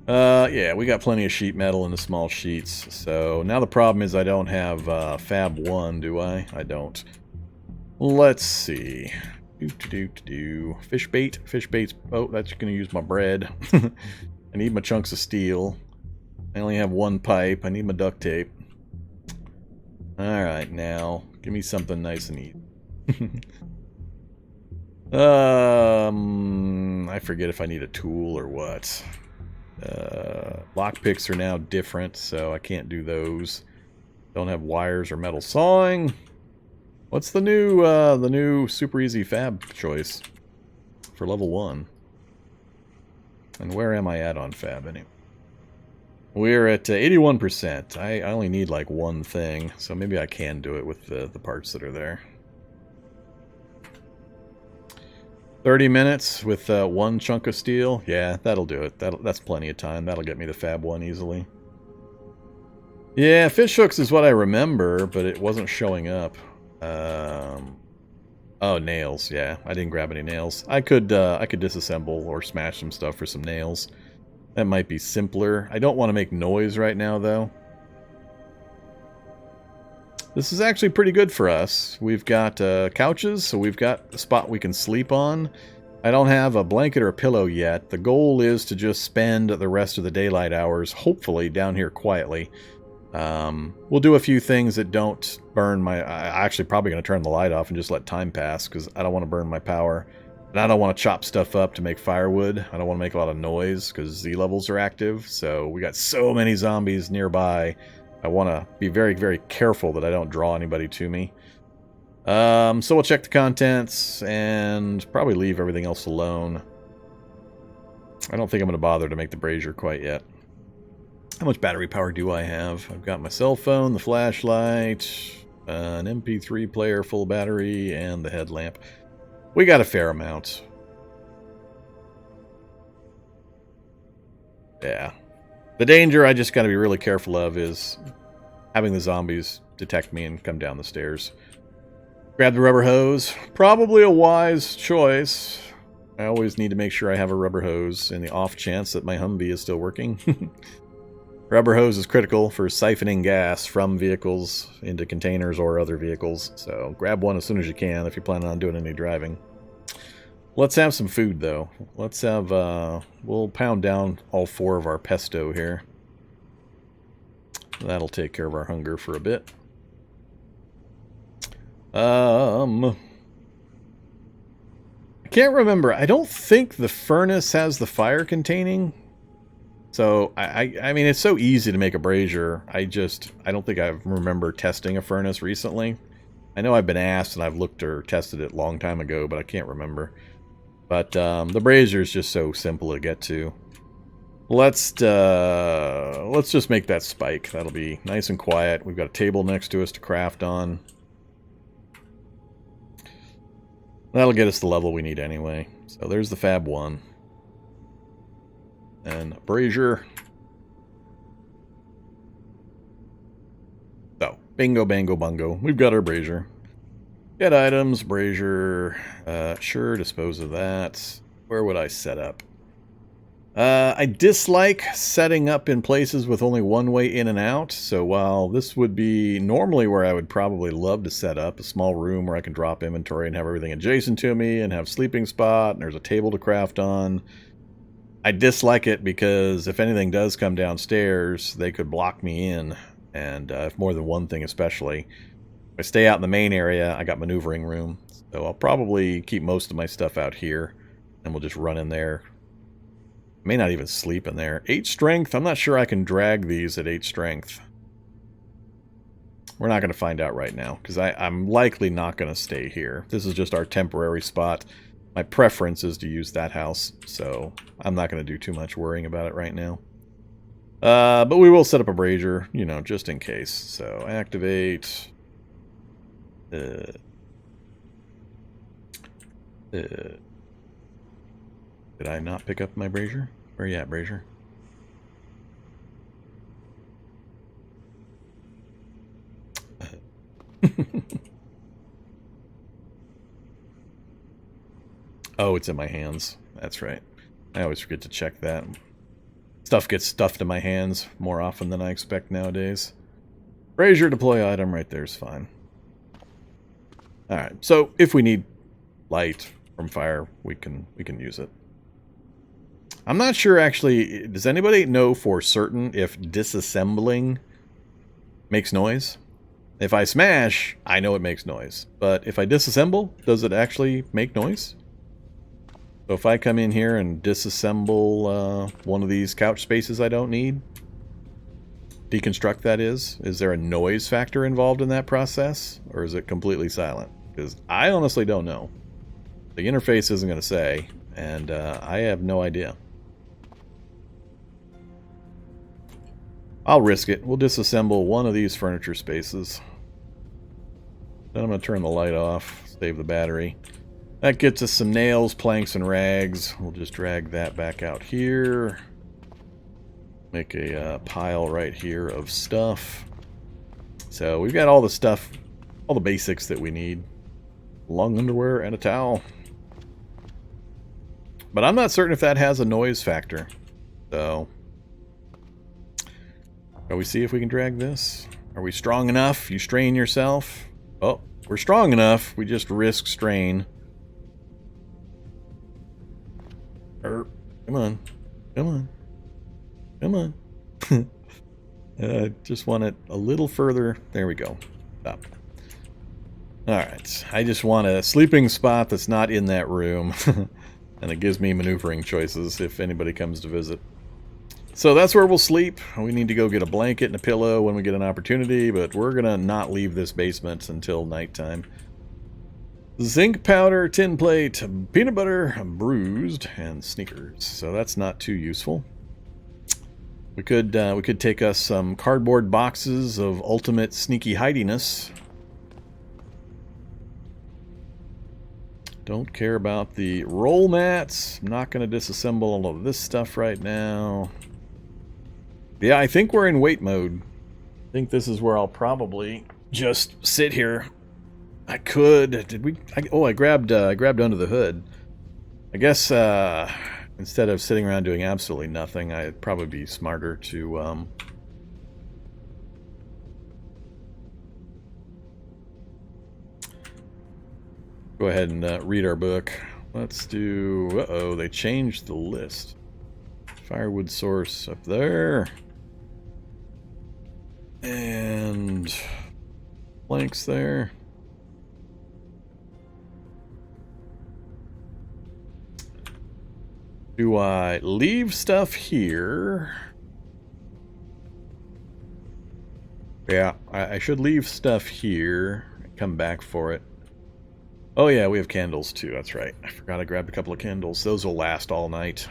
Yeah, we got plenty of sheet metal in the small sheets. So now the problem is I don't have Fab 1, do I? I don't. Let's see. Fish bait. Fish bait's... Oh, that's going to use my bread. I need my chunks of steel. I only have one pipe. I need my duct tape. Alright, now, give me something nice and easy. I forget if I need a tool or what. Lockpicks are now different, so I can't do those. Don't have wires or metal sawing. What's the new super easy fab choice for level 1? And where am I at on fab anyway? We're at 81%. I only need like one thing, so maybe I can do it with the parts that are there. 30 minutes with one chunk of steel. Yeah, that'll do it. That's plenty of time. That'll get me the Fab 1 easily. Yeah, fish hooks is what I remember, but it wasn't showing up. Oh, nails. Yeah, I didn't grab any nails. I could disassemble or smash some stuff for some nails. That might be simpler. I don't want to make noise right now, though. This is actually pretty good for us. We've got couches, so we've got a spot we can sleep on. I don't have a blanket or a pillow yet. The goal is to just spend the rest of the daylight hours, hopefully, down here quietly. We'll do a few things that don't burn my... I'm actually probably going to turn the light off and just let time pass, because I don't want to burn my power. And I don't want to chop stuff up to make firewood. I don't want to make a lot of noise, because Z levels are active. So we got so many zombies nearby. I want to be very, very careful that I don't draw anybody to me. So we'll check the contents and probably leave everything else alone. I don't think I'm going to bother to make the brazier quite yet. How much battery power do I have? I've got my cell phone, the flashlight, an MP3 player, full battery, and the headlamp. We got a fair amount. Yeah. The danger I just got to be really careful of is having the zombies detect me and come down the stairs. Grab the rubber hose. Probably a wise choice. I always need to make sure I have a rubber hose in the off chance that my Humvee is still working. Rubber hose is critical for siphoning gas from vehicles into containers or other vehicles. So grab one as soon as you can if you're planning on doing any driving. Let's have some food, though. Let's have, we'll pound down all 4 of our pesto here. That'll take care of our hunger for a bit. I can't remember. I don't think the furnace has the fire containing. So, I mean, it's so easy to make a brazier. I don't think I remember testing a furnace recently. I know I've been asked and I've looked or tested it a long time ago, but I can't remember. But the brazier is just so simple to get to. Let's just make that spike. That'll be nice and quiet. We've got a table next to us to craft on. That'll get us the level we need anyway. So there's the Fab 1. And a brazier. So, bingo, bango, bungo. We've got our brazier. Get items, brazier. Sure, dispose of that. Where would I set up? I dislike setting up in places with only one way in and out. So while this would be normally where I would probably love to set up a small room where I can drop inventory and have everything adjacent to me and have sleeping spot and there's a table to craft on, I dislike it because if anything does come downstairs, they could block me in. And if more than one thing especially. If I stay out in the main area, I got maneuvering room. So I'll probably keep most of my stuff out here and we'll just run in there. May not even sleep in there. 8 strength. I'm not sure I can drag these at 8 strength. We're not going to find out right now, because I'm likely not going to stay here. This is just our temporary spot. My preference is to use that house, so I'm not going to do too much worrying about it right now. But we will set up a brazier, you know, just in case. So activate. Did I not pick up my brazier? Where you at, brazier? Oh, it's in my hands. That's right. I always forget to check that. Stuff gets stuffed in my hands more often than I expect nowadays. Brazier deploy item right there is fine. Alright, so if we need light from fire, we can use it. I'm not sure, actually, does anybody know for certain if disassembling makes noise? If I smash, I know it makes noise. But if I disassemble, does it actually make noise? So if I come in here and disassemble one of these couch spaces I don't need, deconstruct that is there a noise factor involved in that process? Or is it completely silent? Because I honestly don't know. The interface isn't going to say, and I have no idea. I'll risk it. We'll disassemble one of these furniture spaces. Then I'm going to turn the light off, save the battery. That gets us some nails, planks, and rags. We'll just drag that back out here. Make a pile right here of stuff. So we've got all the stuff, all the basics that we need. Long underwear and a towel. But I'm not certain if that has a noise factor. So... shall we see if we can drag this? Are we strong enough? You strain yourself? Oh, we're strong enough. We just risk strain. Come on. Come on. Come on. Just want it a little further. There we go. Stop. Alright. I just want a sleeping spot that's not in that room. And it gives me maneuvering choices if anybody comes to visit. So that's where we'll sleep. We need to go get a blanket and a pillow when we get an opportunity, but we're going to not leave this basement until nighttime. Zinc powder, tin plate, peanut butter, bruised, and sneakers. So that's not too useful. We could take us some cardboard boxes of ultimate sneaky hidiness. Don't care about the roll mats. I'm not going to disassemble all of this stuff right now. Yeah, I think we're in wait mode. I think this is where I'll probably just sit here. I could. Did we? I grabbed under the hood. I guess instead of sitting around doing absolutely nothing, I'd probably be smarter to go ahead and read our book. Let's do... uh-oh, they changed the list. Firewood source up there. And planks there. Do I leave stuff here? Yeah, I should leave stuff here. Come back for it. Oh yeah, we have candles too, that's right. I forgot I grabbed a couple of candles. Those will last all night.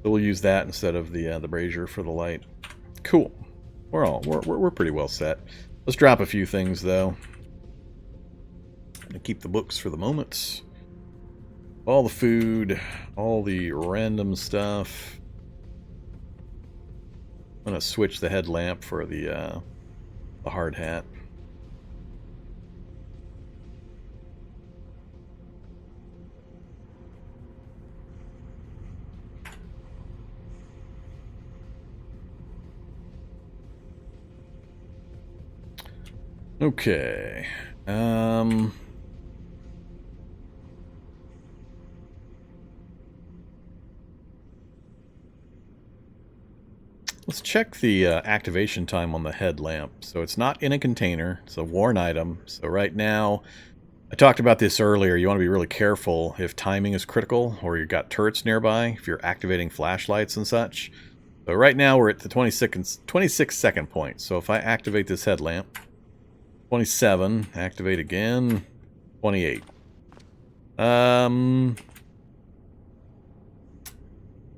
So we'll use that instead of the brazier for the light. Cool. We're pretty well set. Let's drop a few things though. And keep the books for the moment. All the food, all the random stuff. I'm gonna switch the headlamp for the hard hat. Okay. Let's check the activation time on the headlamp. So it's not in a container. It's a worn item. So right now, I talked about this earlier. You want to be really careful if timing is critical or you've got turrets nearby, if you're activating flashlights and such. So right now we're at the 26 second point. So if I activate this headlamp, 27, activate again, 28.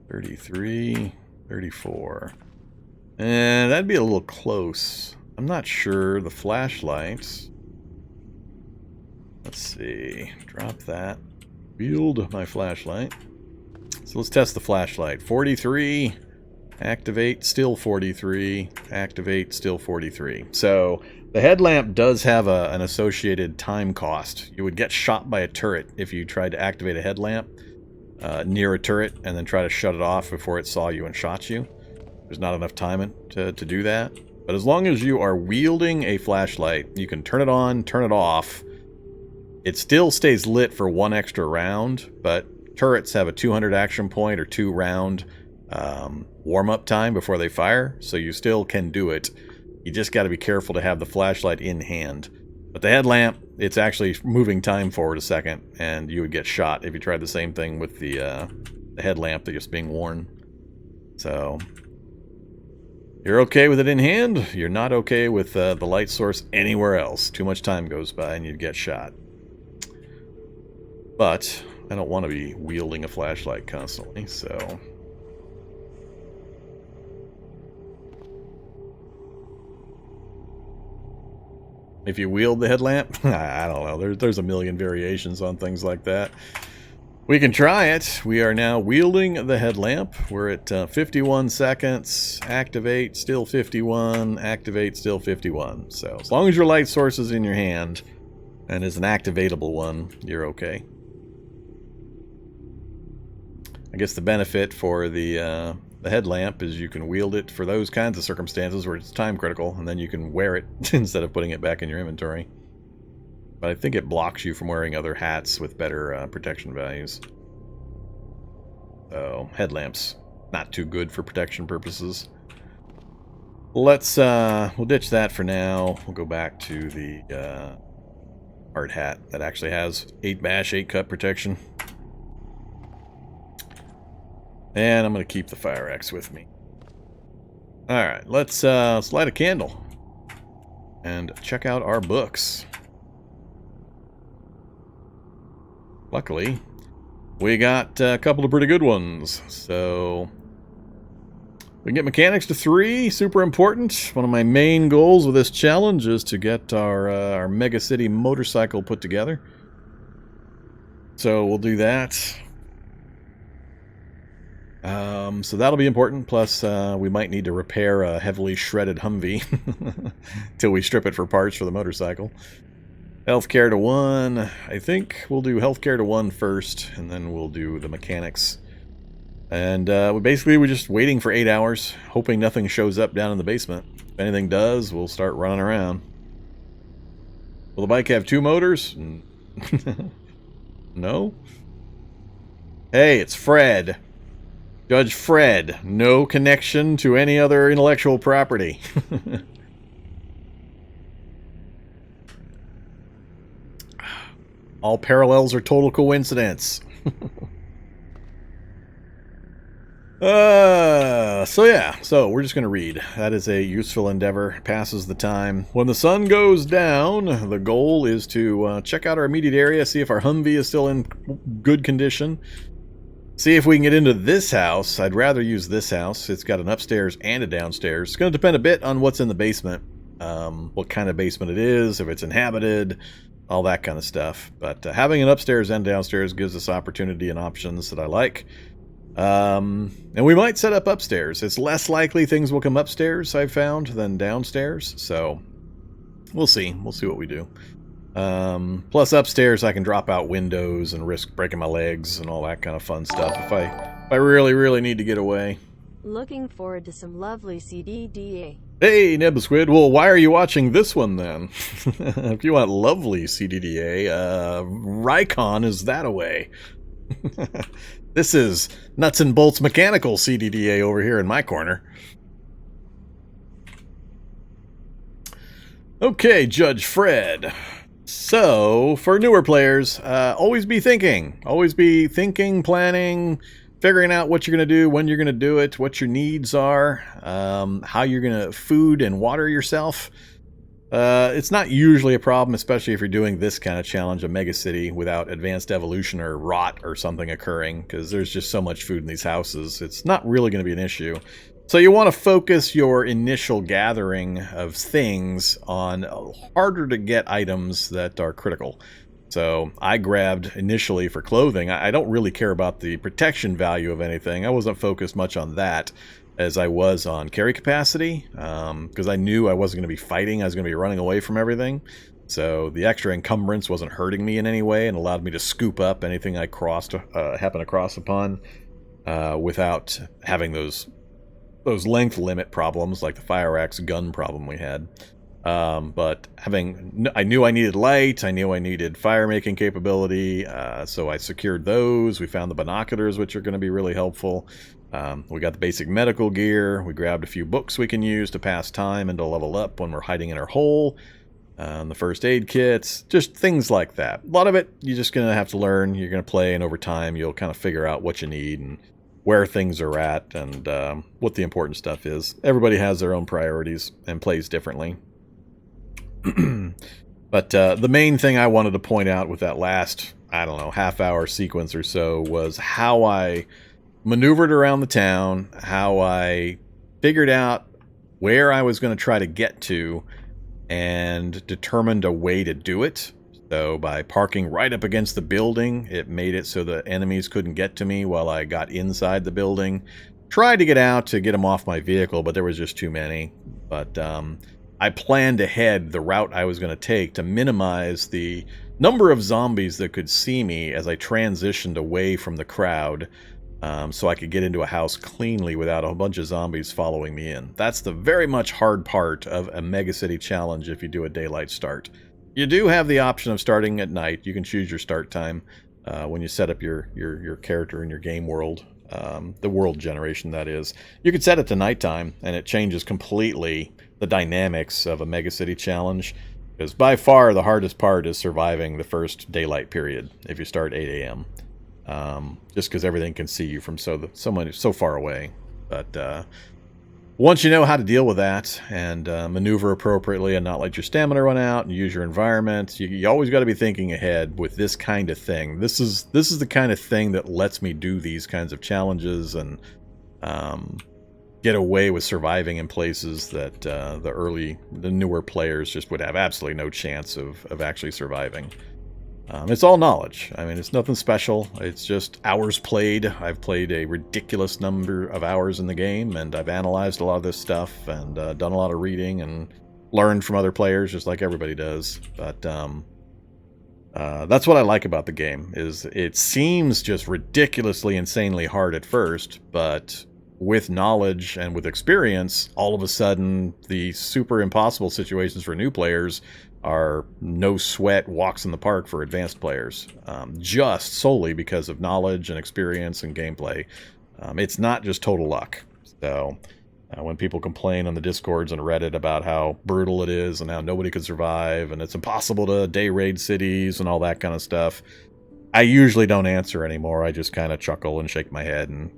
33, 34. And that'd be a little close. I'm not sure. The flashlights. Let's see. Drop that. Wield my flashlight. So let's test the flashlight. 43. Activate. Still 43. Activate. Still 43. So the headlamp does have an associated time cost. You would get shot by a turret if you tried to activate a headlamp near a turret and then try to shut it off before it saw you and shot you. There's not enough time to do that. But as long as you are wielding a flashlight, you can turn it on, turn it off. It still stays lit for 1 extra round, but turrets have a 200 action point or 2 round warm-up time before they fire, so you still can do it. You just got to be careful to have the flashlight in hand. But the headlamp, it's actually moving time forward a second, and you would get shot if you tried the same thing with the headlamp that's just being worn. So you're okay with it in hand. You're not okay with the light source anywhere else. Too much time goes by and you'd get shot. But I don't want to be wielding a flashlight constantly, so if you wield the headlamp, I don't know. There's a million variations on things like that. We can try it. We are now wielding the headlamp. We're at 51 seconds. Activate, still 51. Activate, still 51. So as long as your light source is in your hand and is an activatable one, you're okay. I guess the benefit for the headlamp is you can wield it for those kinds of circumstances where it's time critical, and then you can wear it instead of putting it back in your inventory. But I think it blocks you from wearing other hats with better protection values. So, headlamps, not too good for protection purposes. Let's, we'll ditch that for now. We'll go back to the hard hat that actually has 8 bash, 8 cut protection. And I'm going to keep the fire axe with me. Alright, let's light a candle and check out our books. Luckily, we got a couple of pretty good ones. So we can get mechanics to 3, super important. One of my main goals with this challenge is to get our Mega City motorcycle put together. So we'll do that. So that'll be important. Plus, we might need to repair a heavily shredded Humvee till we strip it for parts for the motorcycle. Healthcare to 1. I think we'll do healthcare to 1 first, and then we'll do the mechanics. And we're just waiting for 8 hours, hoping nothing shows up down in the basement. If anything does, we'll start running around. Will the bike have 2 motors? No? Hey, it's Fredd. Judge Fredd. No connection to any other intellectual property. All parallels are total coincidence. So yeah, so we're just going to read. That is a useful endeavor, passes the time. When the sun goes down, the goal is to check out our immediate area, see if our Humvee is still in good condition. See if we can get into this house. I'd rather use this house. It's got an upstairs and a downstairs. It's going to depend a bit on what's in the basement, what kind of basement it is, if it's inhabited, all that kind of stuff. But having an upstairs and downstairs gives us opportunity and options that I like. And we might set up upstairs. It's less likely things will come upstairs, I've found, than downstairs. So we'll see. We'll see what we do. Plus upstairs I can drop out windows and risk breaking my legs and all that kind of fun stuff if I really need to get away. Looking forward to some lovely CDDA. Hey, Nebsquid. Well, why are you watching this one then? If you want lovely CDDA, Rykon is that away. This is nuts and bolts mechanical CDDA over here in my corner. Okay, Judge Fredd. So, for newer players, always be thinking. Always be thinking, planning, figuring out what you're going to do, when you're going to do it, what your needs are, how you're going to food and water yourself. It's not usually a problem, especially if you're doing this kind of challenge, a megacity, without advanced evolution or rot or something occurring, because there's just so much food in these houses. It's not really going to be an issue. So you want to focus your initial gathering of things on harder to get items that are critical. So I grabbed initially for clothing. I don't really care about the protection value of anything. I wasn't focused much on that as I was on carry capacity, because I knew I wasn't going to be fighting. I was going to be running away from everything. So the extra encumbrance wasn't hurting me in any way and allowed me to scoop up anything I happened to cross upon without having those length limit problems like the fire axe gun problem we had. But I knew I needed light, I knew I needed fire making capability, so I secured those. We found the binoculars, which are going to be really helpful. We got the basic medical gear. We grabbed a few books we can use to pass time and to level up when we're hiding in our hole. The first aid kits, just things like that. A lot of it you're just going to have to learn. You're going to play, and over time you'll kind of figure out what you need and where things are at and what the important stuff is. Everybody has their own priorities and plays differently. But the main thing I wanted to point out with that last, I don't know, half-hour sequence or so was how I maneuvered around the town, how I figured out where I was going to try to get to and determined a way to do it. So by parking right up against the building, it made it so the enemies couldn't get to me while I got inside the building. Tried to get out to get them off my vehicle, but there was just too many. But I planned ahead the route I was going to take to minimize the number of zombies that could see me as I transitioned away from the crowd, so I could get into a house cleanly without a bunch of zombies following me in. That's the very much hard part of a megacity challenge if you do a daylight start. You do have the option of starting at night. You can choose your start time when you set up your character in your game world, the world generation that is. You could set it to nighttime and it changes completely the dynamics of a megacity challenge, because by far the hardest part is surviving the first daylight period if you start 8 a.m. Just because everything can see you from so far away. But once you know how to deal with that and maneuver appropriately and not let your stamina run out and use your environment, you always got to be thinking ahead with this kind of thing. This is the kind of thing that lets me do these kinds of challenges and get away with surviving in places that the newer players just would have absolutely no chance of actually surviving. It's all knowledge. I mean, it's nothing special. It's just hours played. I've played a ridiculous number of hours in the game, and I've analyzed a lot of this stuff and done a lot of reading and learned from other players, just like everybody does. But that's what I like about the game, is it seems just ridiculously, insanely hard at first, but with knowledge and with experience, all of a sudden the super impossible situations for new players are no sweat walks in the park for advanced players, just solely because of knowledge and experience and gameplay. It's not just total luck. So when people complain on the Discords and Reddit about how brutal it is and how nobody could survive and it's impossible to day raid cities and all that kind of stuff, I usually don't answer anymore. I just kind of chuckle and shake my head and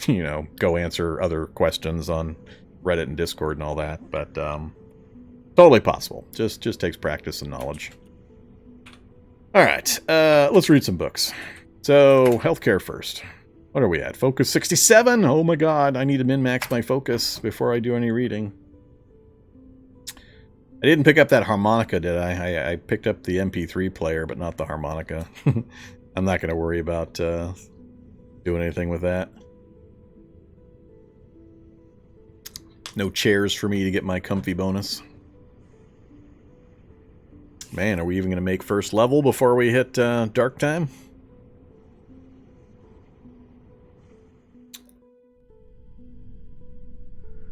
you know, go answer other questions on Reddit and Discord and all that. But totally possible. Just takes practice and knowledge. All right, let's read some books. So, healthcare first. What are we at? Focus 67? Oh my god, I need to min-max my focus before I do any reading. I didn't pick up that harmonica, did I? I picked up the MP3 player, but not the harmonica. I'm not going to worry about doing anything with that. No chairs for me to get my comfy bonus. Man, are we even going to make first level before we hit dark time?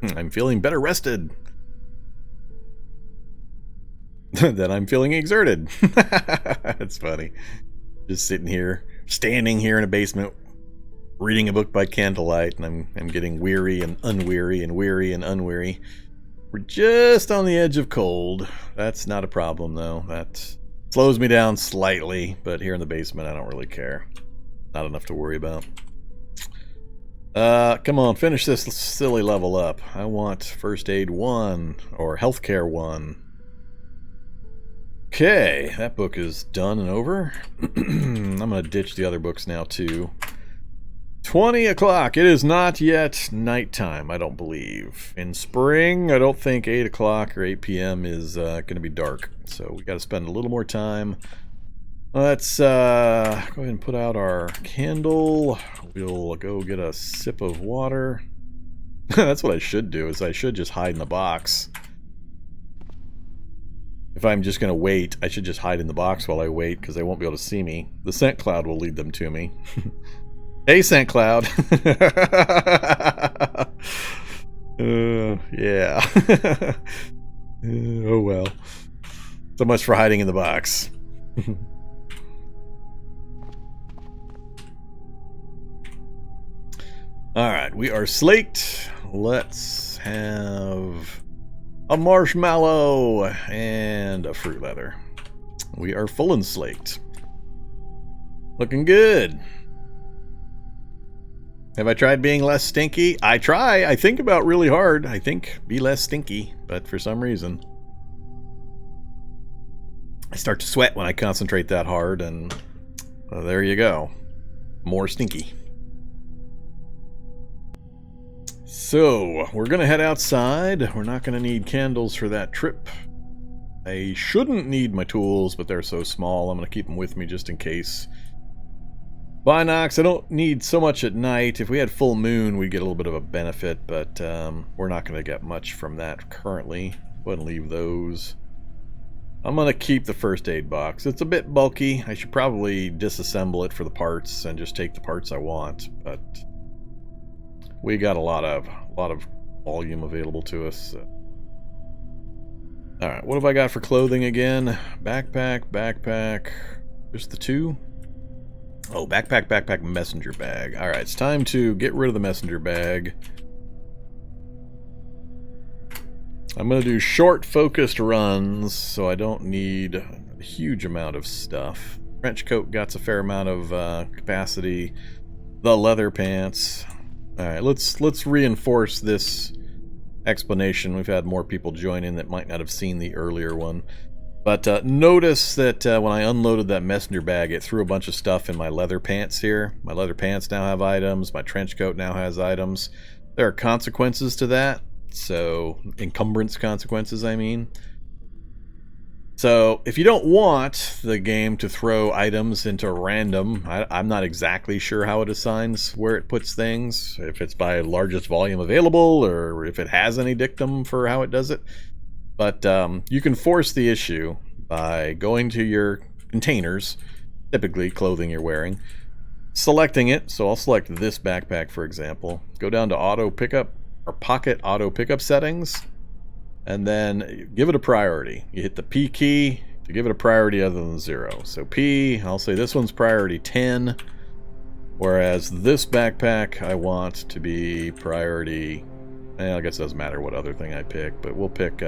I'm feeling better rested than I'm feeling exerted. That's funny. Just sitting here, standing here in a basement, reading a book by candlelight, and I'm getting weary and unweary and weary and unweary. We're just on the edge of cold. That's not a problem, though. That slows me down slightly, but here in the basement, I don't really care. Not enough to worry about. Come on, finish this silly level up. I want First Aid 1, or Healthcare 1. Okay, that book is done and over. I'm going to ditch the other books now, too. 20 o'clock. It is not yet nighttime, I don't believe. In spring, I don't think 8 o'clock or 8 p.m. is going to be dark. So we got to spend a little more time. Let's go ahead and put out our candle. We'll go get a sip of water. That's what I should do, is I should just hide in the box. If I'm just going to wait, I should just hide in the box while I wait, because they won't be able to see me. The scent cloud will lead them to me. Hey, scent cloud. Yeah. Oh well. So much for hiding in the box. Alright, we are slaked. Let's have a marshmallow and a fruit leather. We are full and slaked. Looking good. Have I tried being less stinky? I try. I think about really hard. I think be less stinky, but for some reason I start to sweat when I concentrate that hard, and there you go. More stinky. So, we're going to head outside. We're not going to need candles for that trip. I shouldn't need my tools, but they're so small. I'm going to keep them with me just in case. Binocs, I don't need so much at night. If we had full moon, we'd get a little bit of a benefit, but we're not going to get much from that currently. Go ahead and leave those. I'm going to keep the first aid box. It's a bit bulky. I should probably disassemble it for the parts and just take the parts I want, but we got a lot of volume available to us. So. Alright, what have I got for clothing again? Backpack. Just the two? Oh, backpack, messenger bag. Alright, it's time to get rid of the messenger bag. I'm going to do short, focused runs, so I don't need a huge amount of stuff. Trench coat got a fair amount of capacity. The leather pants. Alright, let's reinforce this explanation. We've had more people join in that might not have seen the earlier one. But notice that when I unloaded that messenger bag, it threw a bunch of stuff in my leather pants here. My leather pants now have items. My trench coat now has items. There are consequences to that. So, encumbrance consequences, I mean. So, if you don't want the game to throw items into random, I'm not exactly sure how it assigns where it puts things. If it's by largest volume available, or if it has any dictum for how it does it. But you can force the issue by going to your containers, typically clothing you're wearing, selecting it. So I'll select this backpack, for example. Go down to auto pickup or pocket auto pickup settings, and then give it a priority. You hit the P key to give it a priority other than 0. So P, I'll say this one's priority 10, whereas this backpack I want to be priority. I guess it doesn't matter what other thing I pick, but we'll pick